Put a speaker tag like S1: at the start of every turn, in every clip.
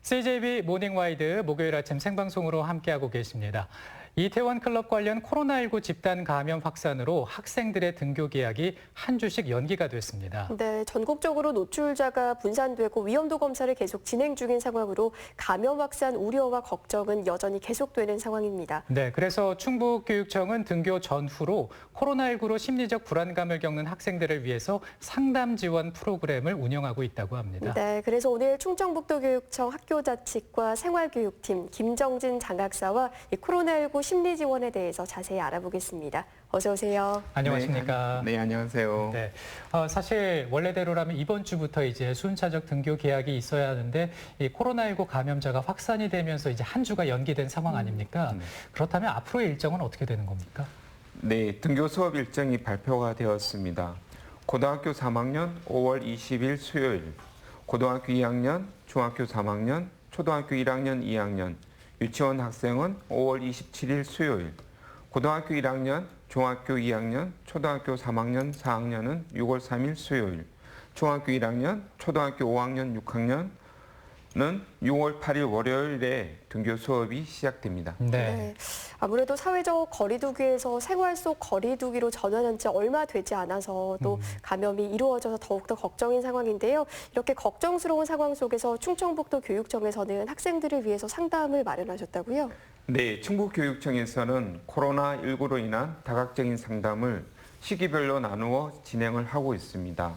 S1: CJB 모닝와이드 목요일 아침 생방송으로 함께하고 계십니다. 이태원 클럽 관련 코로나19 집단 감염 확산으로 학생들의 등교 계약이 한 주씩 연기가 됐습니다.
S2: 네, 전국적으로 노출자가 분산되고 위험도 검사를 계속 진행 중인 상황으로 감염 확산 우려와 걱정은 여전히 계속되는 상황입니다.
S1: 네, 그래서 충북교육청은 등교 전후로 코로나19로 심리적 불안감을 겪는 학생들을 위해서 상담 지원 프로그램을 운영하고 있다고 합니다.
S2: 네, 그래서 오늘 충청북도교육청 학교자치과 생활교육팀 김정진 장학사와 이 코로나19 심리 지원에 대해서 자세히 알아보겠습니다. 어서 오세요.
S1: 안녕하십니까?
S3: 네, 안녕하세요.
S1: 네, 사실 원래대로라면 이번 주부터 이제 순차적 등교 계약이 있어야 하는데 이 코로나19 감염자가 확산이 되면서 이제 한 주가 연기된 상황 아닙니까? 그렇다면 앞으로의 일정은 어떻게 되는 겁니까?
S3: 네, 등교 수업 일정이 발표가 되었습니다. 고등학교 3학년 5월 20일 수요일, 고등학교 2학년, 중학교 3학년, 초등학교 1학년, 2학년, 유치원 학생은 5월 27일 수요일, 고등학교 1학년, 중학교 2학년, 초등학교 3학년, 4학년은 6월 3일 수요일, 중학교 1학년, 초등학교 5학년, 6학년은 6월 8일 월요일에 등교 수업이 시작됩니다.
S2: 네, 아무래도 사회적 거리두기에서 생활 속 거리두기로 전환한 지 얼마 되지 않아서 또 감염이 이루어져서 더욱더 걱정인 상황인데요. 이렇게 걱정스러운 상황 속에서 충청북도 교육청에서는 학생들을 위해서 상담을 마련하셨다고요?
S3: 네, 충북교육청에서는 코로나19로 인한 다각적인 상담을 시기별로 나누어 진행을 하고 있습니다.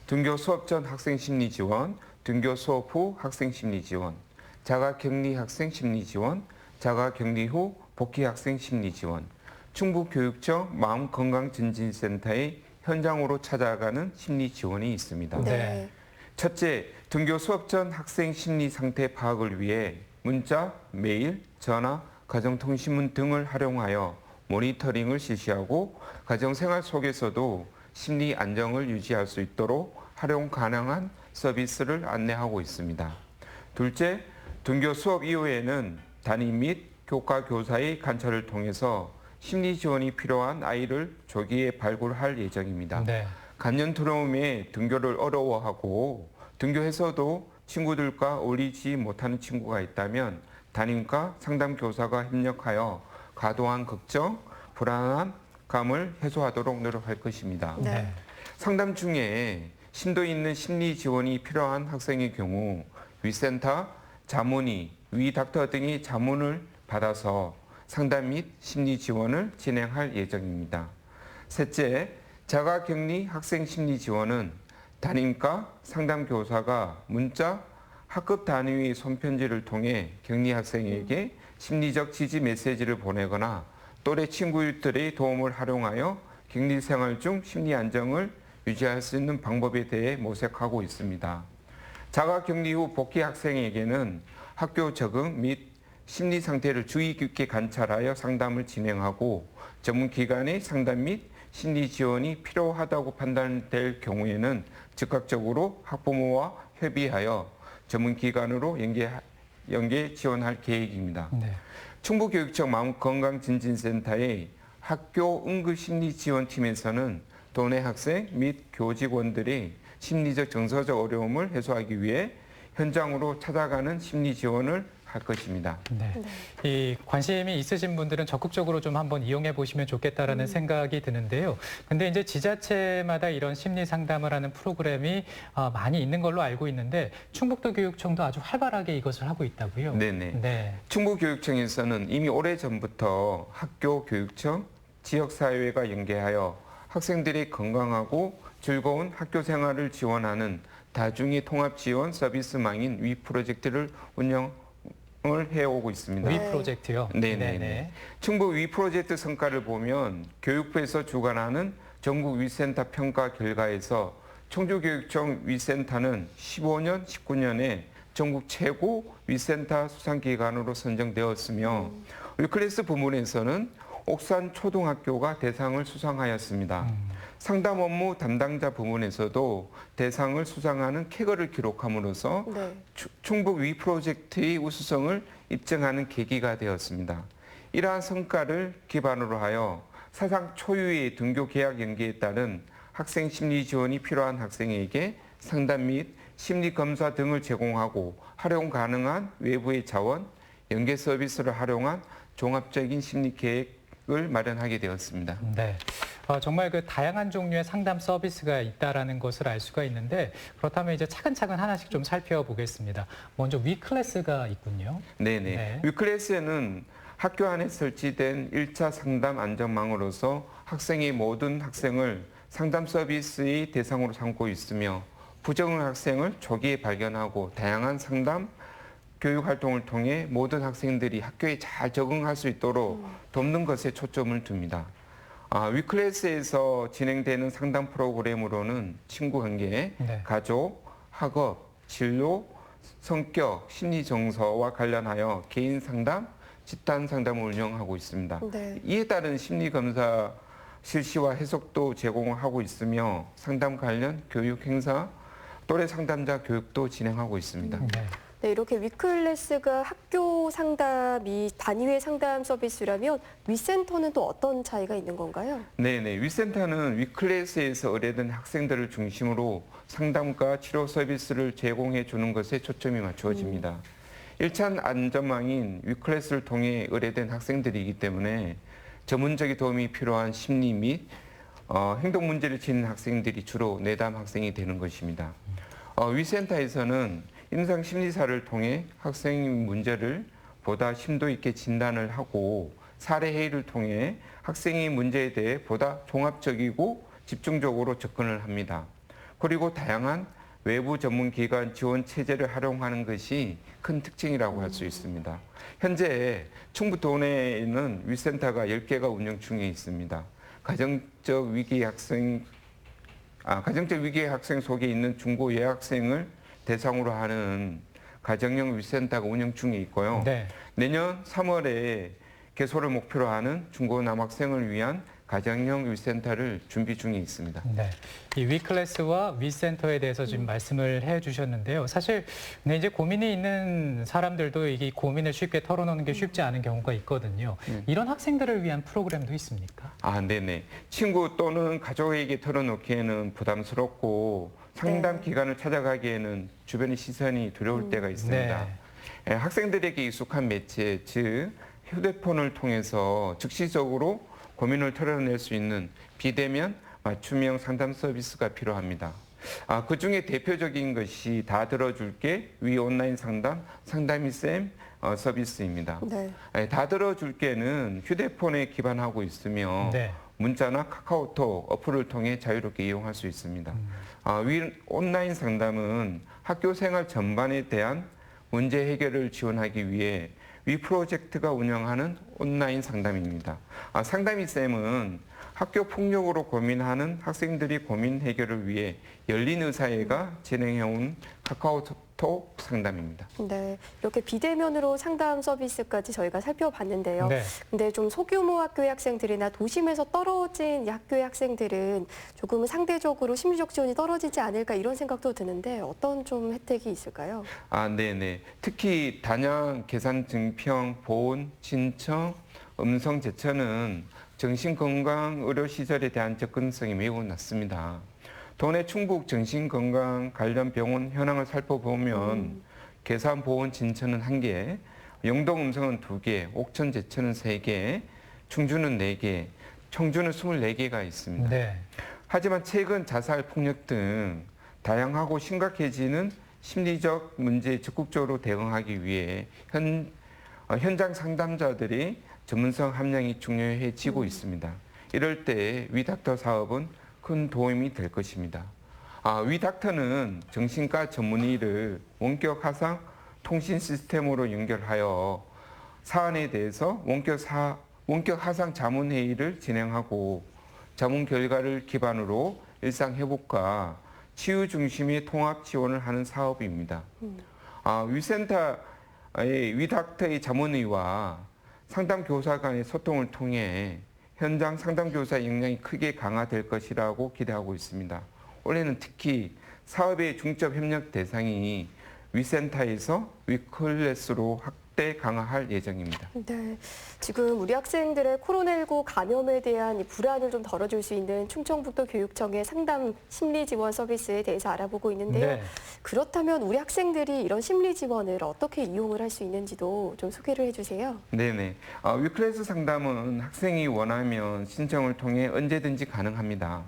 S3: 등교 수업 전 학생 심리 지원, 등교 수업 후 학생 심리 지원, 자가격리 학생 심리 지원, 자가격리 후 복귀 학생 심리 지원, 충북교육청 마음건강증진센터의 현장으로 찾아가는 심리 지원이 있습니다.
S1: 네.
S3: 첫째, 등교 수업 전 학생 심리 상태 파악을 위해 문자, 메일, 전화, 가정통신문 등을 활용하여 모니터링을 실시하고 가정생활 속에서도 심리 안정을 유지할 수 있도록 활용 가능한 서비스를 안내하고 있습니다. 둘째, 등교 수업 이후에는 담임 및 교과 교사의 관찰을 통해서 심리 지원이 필요한 아이를 조기에 발굴할 예정입니다.
S1: 네.
S3: 감염 두려움에 등교를 어려워하고 등교해서도 친구들과 어울리지 못하는 친구가 있다면 담임과 상담 교사가 협력하여 과도한 걱정, 불안한 감을 해소하도록 노력할 것입니다.
S2: 네.
S3: 상담 중에 심도 있는 심리 지원이 필요한 학생의 경우 위센터, 자문의, 위닥터 등의 자문을 받아서 상담 및 심리 지원을 진행할 예정입니다. 셋째, 자가격리 학생 심리 지원은 담임과 상담 교사가 문자, 학급 단위의 손편지를 통해 격리 학생에게 심리적 지지 메시지를 보내거나 또래 친구들의 도움을 활용하여 격리 생활 중 심리 안정을 유지할 수 있는 방법에 대해 모색하고 있습니다. 자가격리 후 복귀 학생에게는 학교 적응 및 심리 상태를 주의 깊게 관찰하여 상담을 진행하고 전문기관의 상담 및 심리 지원이 필요하다고 판단될 경우에는 즉각적으로 학부모와 협의하여 전문기관으로 연계 지원할 계획입니다.
S1: 네.
S3: 충북교육청 마음건강증진센터의 학교 응급심리지원팀에서는 도내 학생 및 교직원들이 심리적 정서적 어려움을 해소하기 위해 현장으로 찾아가는 심리 지원을 할 것입니다.
S1: 네. 이 관심이 있으신 분들은 적극적으로 좀 한번 이용해 보시면 좋겠다라는 생각이 드는데요. 근데 이제 지자체마다 이런 심리 상담을 하는 프로그램이 많이 있는 걸로 알고 있는데 충북도 교육청도 아주 활발하게 이것을 하고 있다고요.
S3: 네네.
S1: 네.
S3: 충북교육청에서는 이미 오래전부터 학교, 교육청, 지역사회가 연계하여 학생들이 건강하고 즐거운 학교 생활을 지원하는 다중이 통합 지원 서비스망인 위 프로젝트를 운영을 해오고 있습니다.
S1: 위 프로젝트요?
S3: 네네. 충북 위 프로젝트 성과를 보면 교육부에서 주관하는 전국 위센터 평가 결과에서 청주교육청 위센터는 15년, 19년에 전국 최고 위센터 수상기관으로 선정되었으며 위클래스 부문에서는 옥산 초등학교가 대상을 수상하였습니다. 상담 업무 담당자 부문에서도 대상을 수상하는 쾌거를 기록함으로써 충북 위 프로젝트의 우수성을 입증하는 계기가 되었습니다. 이러한 성과를 기반으로 하여 사상 초유의 등교 계약 연기에 따른 학생 심리 지원이 필요한 학생에게 상담 및 심리 검사 등을 제공하고 활용 가능한 외부의 자원, 연계 서비스를 활용한 종합적인 심리 계획을 마련하게 되었습니다.
S1: 네. 정말 그 다양한 종류의 상담 서비스가 있다라는 것을 알 수가 있는데 그렇다면 이제 차근차근 하나씩 좀 살펴보겠습니다. 먼저 위클래스가 있군요.
S3: 네네.
S1: 네.
S3: 위클래스에는 학교 안에 설치된 1차 상담 안전망으로서 학생의 모든 학생을 상담 서비스의 대상으로 삼고 있으며 부정응 학생을 초기에 발견하고 다양한 상담 교육 활동을 통해 모든 학생들이 학교에 잘 적응할 수 있도록 돕는 것에 초점을 둡니다. 위클래스에서 진행되는 상담 프로그램으로는 친구 관계,
S1: 네.
S3: 가족, 학업, 진로, 성격, 심리 정서와 관련하여 개인 상담, 집단 상담을 운영하고 있습니다.
S2: 네.
S3: 이에 따른 심리 검사 실시와 해석도 제공하고 있으며 상담 관련 교육 행사, 또래 상담자 교육도 진행하고 있습니다.
S1: 네.
S2: 네, 이렇게 위클래스가 학교 상담이 단위의 상담 서비스라면 위센터는 또 어떤 차이가 있는 건가요?
S3: 네네. 위센터는 위클래스에서 의뢰된 학생들을 중심으로 상담과 치료 서비스를 제공해 주는 것에 초점이 맞추어집니다. 1차 안전망인 위클래스를 통해 의뢰된 학생들이기 때문에 전문적인 도움이 필요한 심리 및 행동 문제를 지닌 학생들이 주로 내담 학생이 되는 것입니다. 위센터에서는 임상 심리사를 통해 학생의 문제를 보다 심도 있게 진단을 하고 사례 회의를 통해 학생의 문제에 대해 보다 종합적이고 집중적으로 접근을 합니다. 그리고 다양한 외부 전문기관 지원 체제를 활용하는 것이 큰 특징이라고 할 수 있습니다. 현재 충북도내에는 위센터가 10개가 운영 중에 있습니다. 가정적 위기의 학생 속에 있는 중고 여학생을 대상으로 하는 가정형 위센터가 운영 중에 있고요.
S1: 네.
S3: 내년 3월에 개소를 목표로 하는 중고 남학생을 위한 가정형 위센터를 준비 중에 있습니다.
S1: 네, 이 위클래스와 위센터에 대해서 지금 말씀을 해주셨는데요. 사실 근데 이제 고민이 있는 사람들도 이 고민을 쉽게 털어놓는 게 쉽지 않은 경우가 있거든요. 이런 학생들을 위한 프로그램도 있습니까?
S3: 네네. 친구 또는 가족에게 털어놓기에는 부담스럽고 상담 기관을 찾아가기에는 주변의 시선이 두려울 때가 있습니다.
S1: 네.
S3: 학생들에게 익숙한 매체, 즉 휴대폰을 통해서 즉시적으로 고민을 털어낼 수 있는 비대면 맞춤형 상담 서비스가 필요합니다. 그 중에 대표적인 것이 다 들어줄게 위 온라인 상담이쌤 서비스입니다.
S2: 네.
S3: 다 들어줄게는 휴대폰에 기반하고 있으며
S1: 네.
S3: 문자나 카카오톡 어플을 통해 자유롭게 이용할 수 있습니다. 위 온라인 상담은 학교 생활 전반에 대한 문제 해결을 지원하기 위해 위 프로젝트가 운영하는 온라인 상담입니다. 상담이쌤은 학교 폭력으로 고민하는 학생들이 고민 해결을 위해 열린 의사회가 진행해온 카카오톡 상담입니다.
S2: 네, 이렇게 비대면으로 상담 서비스까지 저희가 살펴봤는데요.
S1: 네.
S2: 근데 좀 소규모 학교의 학생들이나 도심에서 떨어진 이 학교의 학생들은 조금은 상대적으로 심리적 지원이 떨어지지 않을까 이런 생각도 드는데 어떤 좀 혜택이 있을까요?
S3: 네네. 특히 단양, 계산 증평, 보온, 신청, 음성 제천은 정신건강의료시설에 대한 접근성이 매우 낮습니다. 도내 충북 정신건강 관련 병원 현황을 살펴보면 계산, 보온, 진천은 1개, 영동 음성은 2개, 옥천 제천은 3개, 충주는 4개, 청주는 24개가 있습니다.
S1: 네.
S3: 하지만 최근 자살, 폭력 등 다양하고 심각해지는 심리적 문제에 적극적으로 대응하기 위해 현장 상담자들이 전문성 함량이 중요해지고 있습니다. 이럴 때 위닥터 사업은 큰 도움이 될 것입니다. 위닥터는 정신과 전문의를 원격 화상 통신 시스템으로 연결하여 사안에 대해서 원격 화상 자문 회의를 진행하고 자문 결과를 기반으로 일상 회복과 치유 중심의 통합 지원을 하는 사업입니다. 위닥터의 자문의와 상담교사 간의 소통을 통해 현장 상담교사 역량이 크게 강화될 것이라고 기대하고 있습니다. 올해는 특히 사업의 중점 협력 대상이 위센터에서 위클래스로 확대 강화할 예정입니다.
S2: 네, 지금 우리 학생들의 코로나19 감염에 대한 이 불안을 좀 덜어줄 수 있는 충청북도 교육청의 상담 심리 지원 서비스에 대해서 알아보고 있는데요.
S1: 네.
S2: 그렇다면 우리 학생들이 이런 심리 지원을 어떻게 이용을 할 수 있는지도 좀 소개를 해주세요.
S3: 네네. 위클래스 상담은 학생이 원하면 신청을 통해 언제든지 가능합니다.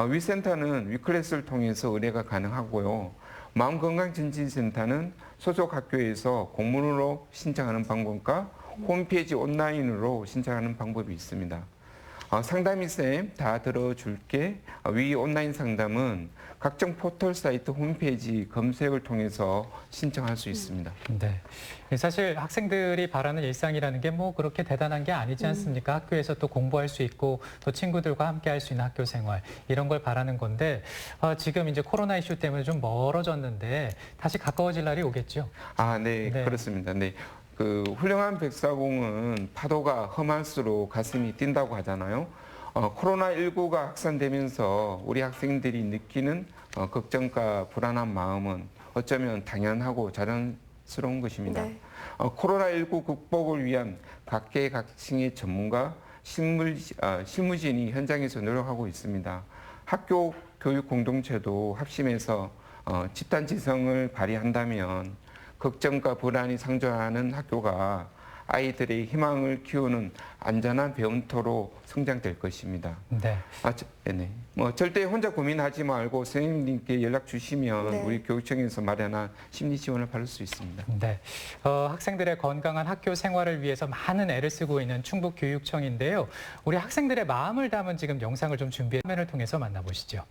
S3: 위센터는 위클래스를 통해서 의뢰가 가능하고요. 마음건강증진센터는 소속 학교에서 공문으로 신청하는 방법과 홈페이지 온라인으로 신청하는 방법이 있습니다. 상담이 쌤 다 들어줄게. 위 온라인 상담은 각종 포털 사이트 홈페이지 검색을 통해서 신청할 수 있습니다.
S1: 네. 사실 학생들이 바라는 일상이라는 게 뭐 그렇게 대단한 게 아니지 않습니까? 학교에서 또 공부할 수 있고 또 친구들과 함께 할 수 있는 학교 생활 이런 걸 바라는 건데 지금 이제 코로나 이슈 때문에 좀 멀어졌는데 다시 가까워질 날이 오겠죠?
S3: 네,
S1: 네.
S3: 그렇습니다. 네. 그 훌륭한 백사공은 파도가 험할수록 가슴이 뛴다고 하잖아요. 코로나19가 확산되면서 우리 학생들이 느끼는 걱정과 불안한 마음은 어쩌면 당연하고 자연스러운 것입니다.
S2: 네.
S3: 코로나19 극복을 위한 각계각층의 전문가, 실무진이 현장에서 노력하고 있습니다. 학교 교육 공동체도 합심해서 집단지성을 발휘한다면 걱정과 불안이 상존하는 학교가 아이들의 희망을 키우는 안전한 배움터로 성장될 것입니다.
S1: 네.
S3: 네. 절대 혼자 고민하지 말고 선생님께 연락 주시면
S2: 네.
S3: 우리 교육청에서 마련한 심리 지원을 받을 수 있습니다.
S1: 네. 학생들의 건강한 학교 생활을 위해서 많은 애를 쓰고 있는 충북교육청인데요. 우리 학생들의 마음을 담은 지금 영상을 좀 준비해 화면을 통해서 만나보시죠.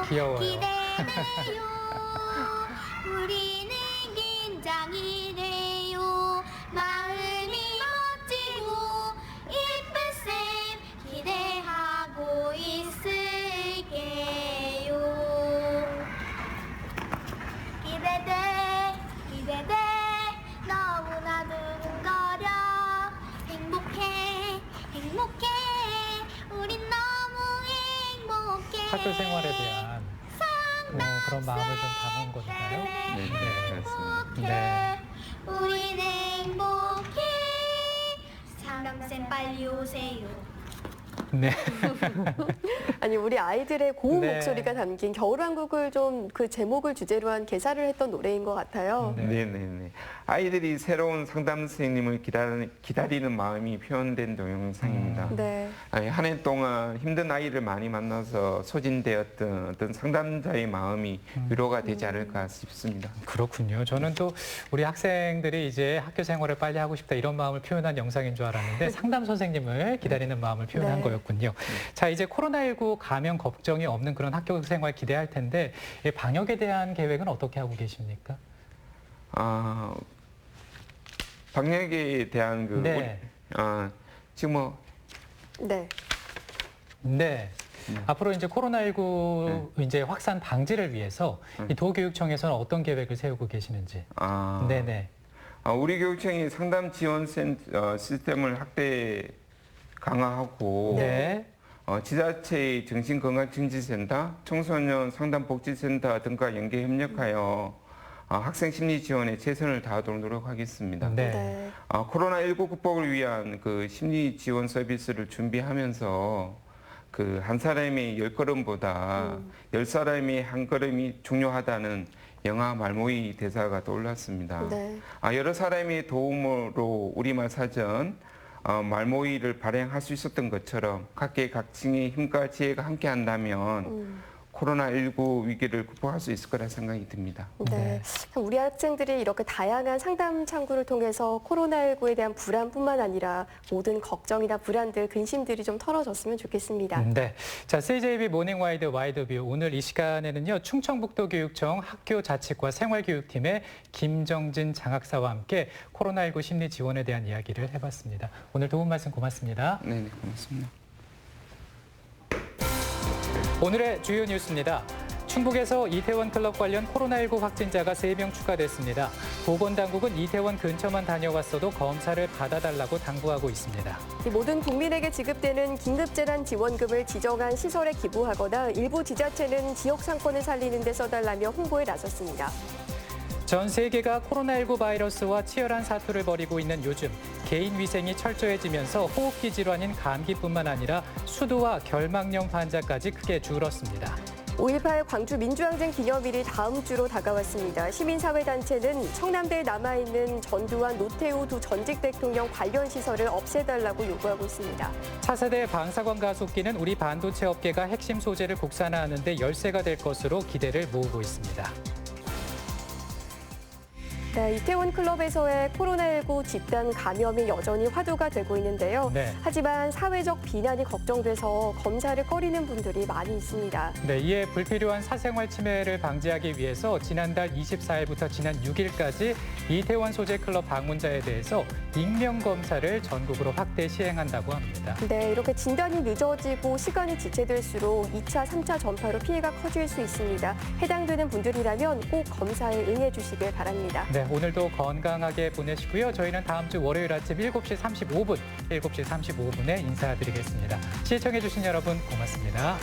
S1: 귀여워요.
S4: 기대돼요. 우리는 긴장이래요. 마음이 멋지고 이쁜 쌤 기대하고 있을게요. 기대돼 너무나 두근거려. 행복해 우린 너무 행복해.
S1: 학교 생활에 대한 그런 마음을 좀 담은 건가요?
S3: 네, 그렇습니다.
S1: 네.
S4: 우린 행복해. 상담쌤 빨리 오세요.
S1: 네.
S2: 아니 우리 아이들의 고운
S1: 네.
S2: 목소리가 담긴 겨울왕국을 좀 그 제목을 주제로 한 개사를 했던 노래인 것 같아요.
S1: 네.
S3: 네네네. 아이들이 새로운 상담 선생님을 기다리는 마음이 표현된 동영상입니다.
S2: 네.
S3: 한 해 동안 힘든 아이를 많이 만나서 소진되었던 어떤 상담자의 마음이 위로가 되지 않을까 싶습니다.
S1: 그렇군요. 저는 또 우리 학생들이 이제 학교 생활을 빨리 하고 싶다 이런 마음을 표현한 영상인 줄 알았는데 상담 선생님을 기다리는 마음을 표현한
S2: 네.
S1: 거였군요. 자, 이제 코로나19 감염 걱정이 없는 그런 학교 생활 기대할 텐데 이 방역에 대한 계획은 어떻게 하고 계십니까?
S3: 방역에 대한
S1: 네.
S3: 지금
S2: 네.
S1: 네. 앞으로 이제 코로나19 이제 확산 방지를 위해서 이 도교육청에서는 어떤 계획을 세우고 계시는지. 네네.
S3: 우리 교육청이 상담 지원 시스템을 확대 강화하고
S1: 네.
S3: 지자체의 정신건강증진센터, 청소년 상담복지센터 등과 연계 협력하여 학생 심리 지원에 최선을 다하도록 노력하겠습니다.
S1: 네.
S2: 네.
S3: 코로나19 극복을 위한 그 심리 지원 서비스를 준비하면서 그 한 사람의 10걸음보다 10사람의 한 걸음이 중요하다는 영화 말모이 대사가 떠올랐습니다.
S2: 네.
S3: 여러 사람의 도움으로 우리말 사전 말모이를 발행할 수 있었던 것처럼 각계각층의 힘과 지혜가 함께한다면 코로나19 위기를 극복할 수 있을 거라 생각이 듭니다.
S2: 네. 우리 학생들이 이렇게 다양한 상담 창구를 통해서 코로나19에 대한 불안뿐만 아니라 모든 걱정이나 불안들, 근심들이 좀 털어졌으면 좋겠습니다.
S1: 네. 자, CJB 모닝와이드 와이드뷰 오늘 이 시간에는요. 충청북도교육청 학교자치과 생활교육팀의 김정진 장학사와 함께 코로나19 심리 지원에 대한 이야기를 해봤습니다. 오늘 도움 말씀 고맙습니다.
S3: 네, 고맙습니다.
S1: 오늘의 주요 뉴스입니다. 충북에서 이태원 클럽 관련 코로나19 확진자가 3명 추가됐습니다. 보건당국은 이태원 근처만 다녀왔어도 검사를 받아달라고 당부하고 있습니다.
S2: 모든 국민에게 지급되는 긴급재난지원금을 지정한 시설에 기부하거나 일부 지자체는 지역 상권을 살리는 데 써달라며 홍보에 나섰습니다.
S1: 전 세계가 코로나19 바이러스와 치열한 사투를 벌이고 있는 요즘 개인 위생이 철저해지면서 호흡기 질환인 감기뿐만 아니라 수두와 결막염 환자까지 크게 줄었습니다.
S2: 5.18 광주 민주항쟁 기념일이 다음 주로 다가왔습니다. 시민사회단체는 청남대에 남아있는 전두환, 노태우 두 전직 대통령 관련 시설을 없애달라고 요구하고 있습니다.
S1: 차세대 방사선 가속기는 우리 반도체 업계가 핵심 소재를 국산화하는 데 열쇠가 될 것으로 기대를 모으고 있습니다.
S2: 네, 이태원 클럽에서의 코로나19 집단 감염이 여전히 화두가 되고 있는데요.
S1: 네.
S2: 하지만 사회적 비난이 걱정돼서 검사를 꺼리는 분들이 많이 있습니다.
S1: 네, 이에 불필요한 사생활 침해를 방지하기 위해서 지난달 24일부터 지난 6일까지 이태원 소재 클럽 방문자에 대해서 익명 검사를 전국으로 확대 시행한다고 합니다.
S2: 네, 이렇게 진단이 늦어지고 시간이 지체될수록 2차, 3차 전파로 피해가 커질 수 있습니다. 해당되는 분들이라면 꼭 검사에 응해 주시길 바랍니다.
S1: 네, 오늘도 건강하게 보내시고요. 저희는 다음 주 월요일 아침 7시 35분, 7시 35분에 인사드리겠습니다. 시청해주신 여러분 고맙습니다.